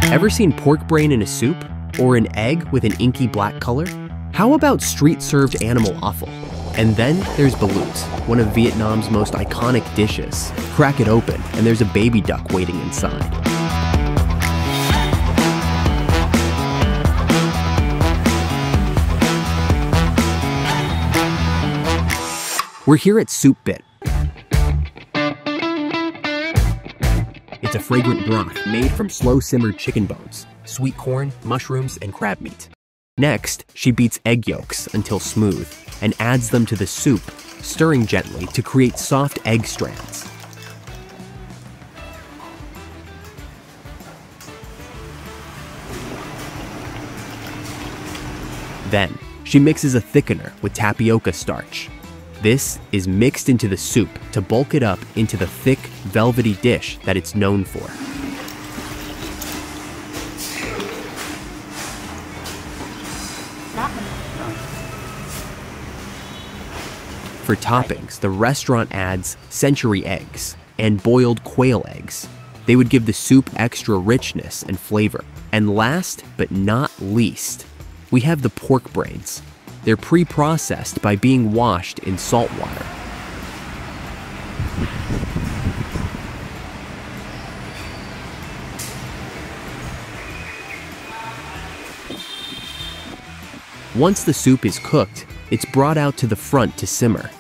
Ever seen pork brain in a soup? Or an egg with an inky black color? How about street-served animal offal? And then there's balut, one of Vietnam's most iconic dishes. Crack it open, and there's a baby duck waiting inside. We're here at Soup Bit. It's a fragrant broth made from slow-simmered chicken bones, sweet corn, mushrooms, and crab meat. Next, she beats egg yolks until smooth and adds them to the soup, stirring gently to create soft egg strands. Then, she mixes a thickener with tapioca starch. This is mixed into the soup to bulk it up into the thick, velvety dish that it's known for. For toppings, the restaurant adds century eggs and boiled quail eggs. They would give the soup extra richness and flavor. And last but not least, we have the pork brains. They're pre-processed by being washed in salt water. Once the soup is cooked, it's brought out to the front to simmer.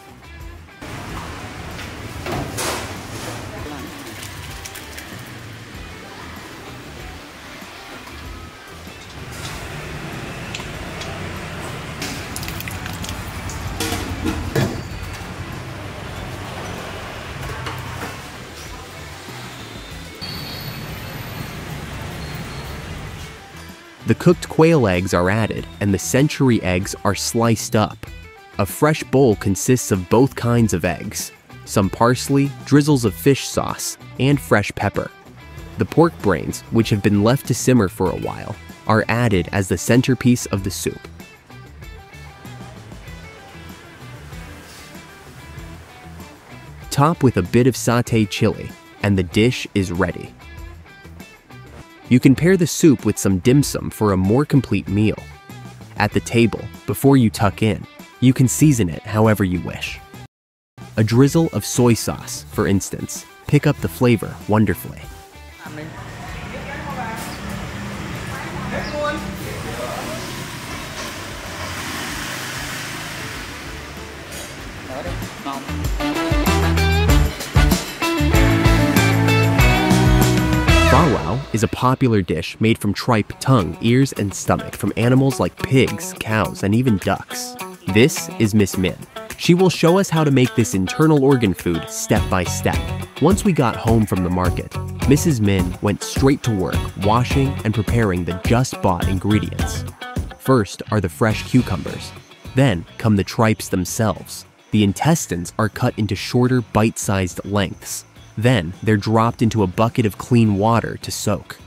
The cooked quail eggs are added, and the century eggs are sliced up. A fresh bowl consists of both kinds of eggs, some parsley, drizzles of fish sauce, and fresh pepper. The pork brains, which have been left to simmer for a while, are added as the centerpiece of the soup. Top with a bit of sauté chili, and the dish is ready. You can pair the soup with some dim sum for a more complete meal. At the table, before you tuck in, you can season it however you wish. A drizzle of soy sauce, for instance, pick up the flavor wonderfully. Pha Lau is a popular dish made from tripe, tongue, ears, and stomach from animals like pigs, cows, and even ducks. This is Miss Min. She will show us how to make this internal organ food step by step. Once we got home from the market, Mrs. Min went straight to work washing and preparing the just-bought ingredients. First are the fresh cucumbers. Then come the tripes themselves. The intestines are cut into shorter, bite-sized lengths. Then they're dropped into a bucket of clean water to soak.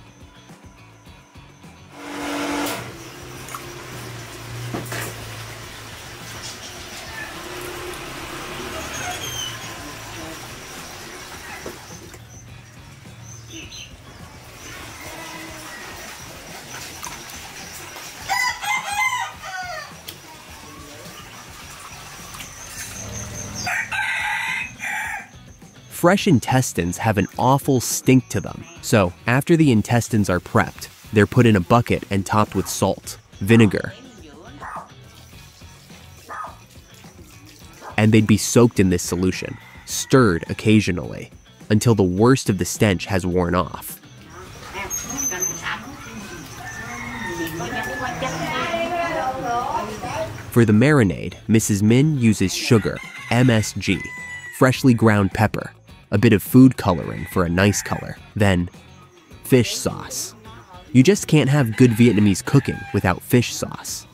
Fresh intestines have an awful stink to them, so after the intestines are prepped, they're put in a bucket and topped with salt, vinegar, and they'd be soaked in this solution, stirred occasionally, until the worst of the stench has worn off. For the marinade, Mrs. Min uses sugar, MSG, freshly ground pepper, a bit of food coloring for a nice color, then fish sauce. You just can't have good Vietnamese cooking without fish sauce.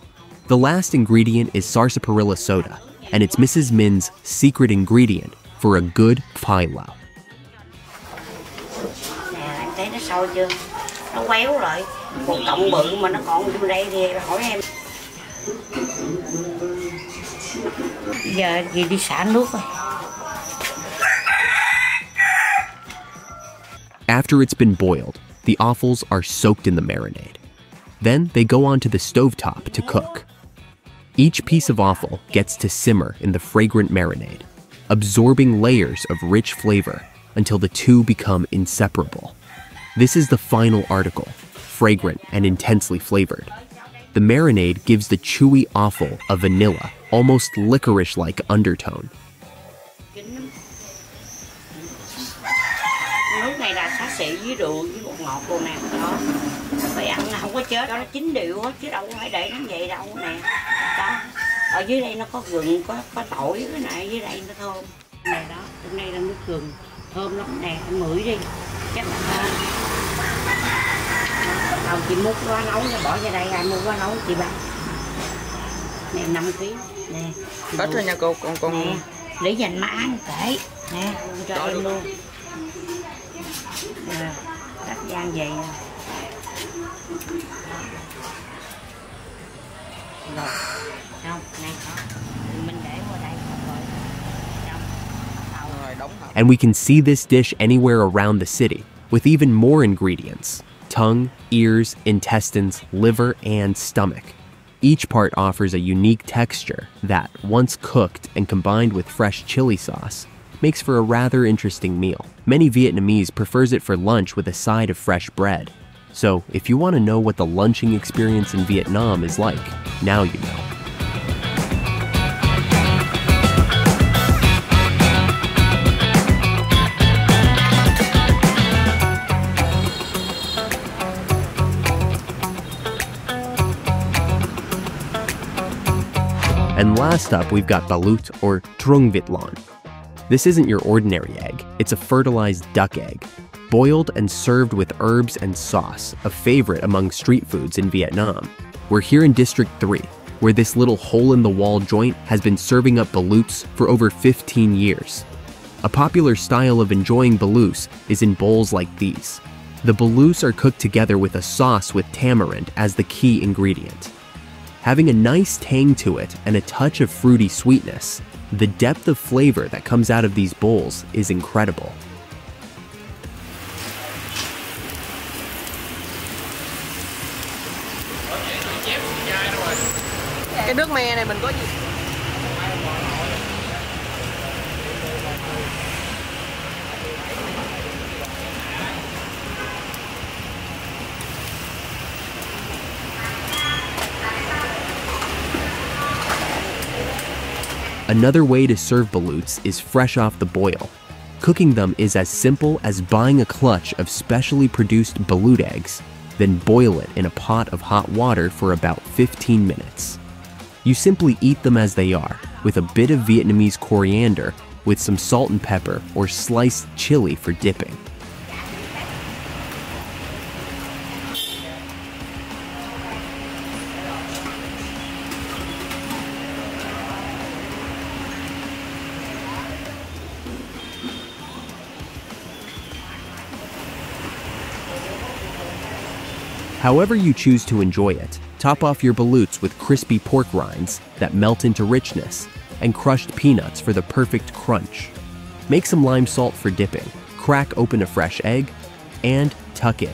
The last ingredient is sarsaparilla soda, and it's Mrs. Min's secret ingredient for a good Pha Lau. Anh thấy nó sôi chưa? Nó quéo rồi. Một cọng bự mà nó còn vô đây thì hỏi em. Giờ thì đi xả nước rồi. After it's been boiled, the offals are soaked in the marinade. Then they go onto the stovetop to cook. Each piece of offal gets to simmer in the fragrant marinade, absorbing layers of rich flavor until the two become inseparable. This is the final article, fragrant and intensely flavored. The marinade gives the chewy offal a vanilla, almost licorice-like undertone. Nước này là xá xị với rượu với bột ngọt luôn nè, đó. Phải ăn không có chết, cho nó chín đều á, chứ đâu phải để nó vậy đâu nè. Đó. Ở dưới đây nó có gừng, có tỏi cái này, dưới đây nó thơm. Này đó, trong đây là nước gừng, thơm lắm nè, anh ngửi đi, chắc là thơm. Đầu chị múc qua nấu, bỏ ra đây, ai mua qua nấu chị bán. Nè 5 kg, nè. Hết rồi nha cô, con. Nè, để dành mà ăn kệ, nè, cho em luôn. Cắt gian vậy nè. Rồi, không, này có. Mình để qua đây rồi. And we can see this dish anywhere around the city, with even more ingredients: tongue, ears, intestines, liver, and stomach. Each part offers a unique texture that, once cooked and combined with fresh chili sauce, makes for a rather interesting meal. Many Vietnamese prefers it for lunch with a side of fresh bread. So, if you want to know what the lunching experience in Vietnam is like, now you know. And last up, we've got balut, or trung vịt lon. This isn't your ordinary egg, it's a fertilized duck egg, boiled and served with herbs and sauce, a favorite among street foods in Vietnam. We're here in District 3, where this little hole-in-the-wall joint has been serving up baluts for over 15 years. A popular style of enjoying baluts is in bowls like these. The baluts are cooked together with a sauce with tamarind as the key ingredient. Having a nice tang to it and a touch of fruity sweetness, the depth of flavor that comes out of these bowls is incredible. Cái nước me này mình có gì? Another way to serve baluts is fresh off the boil. Cooking them is as simple as buying a clutch of specially produced balut eggs, then boil it in a pot of hot water for about 15 minutes. You simply eat them as they are, with a bit of Vietnamese coriander, with some salt and pepper or sliced chili for dipping. However you choose to enjoy it, top off your baluts with crispy pork rinds that melt into richness and crushed peanuts for the perfect crunch. Make some lime salt for dipping, crack open a fresh egg, and tuck in.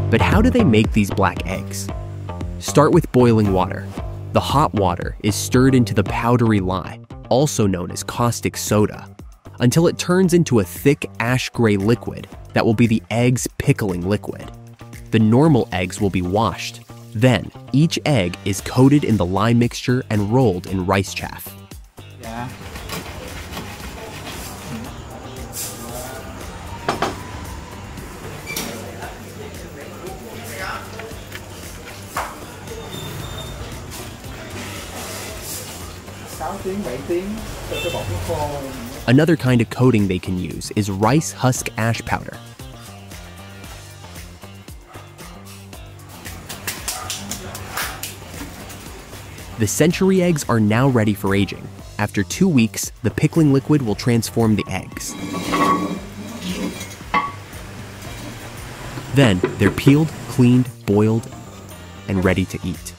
But how do they make these black eggs? Start with boiling water. The hot water is stirred into the powdery lye, also known as caustic soda, until it turns into a thick ash-gray liquid that will be the egg's pickling liquid. The normal eggs will be washed. Then, each egg is coated in the lye mixture and rolled in rice chaff. Yeah. Another kind of coating they can use is rice husk ash powder. The century eggs are now ready for aging. After 2 weeks, the pickling liquid will transform the eggs. Then, they're peeled, cleaned, boiled, and ready to eat.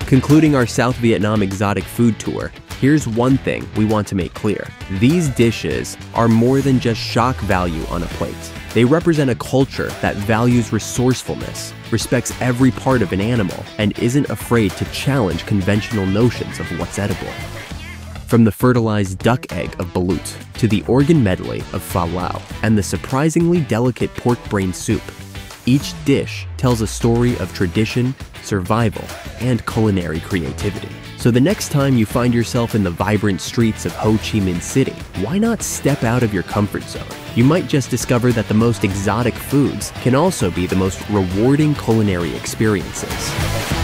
Concluding our South Vietnam exotic food tour, here's one thing we want to make clear. These dishes are more than just shock value on a plate. They represent a culture that values resourcefulness, respects every part of an animal, and isn't afraid to challenge conventional notions of what's edible. From the fertilized duck egg of Balut to the organ medley of Pha Lau and the surprisingly delicate pork brain soup, each dish tells a story of tradition, survival, and culinary creativity. So the next time you find yourself in the vibrant streets of Ho Chi Minh City, why not step out of your comfort zone? You might just discover that the most exotic foods can also be the most rewarding culinary experiences.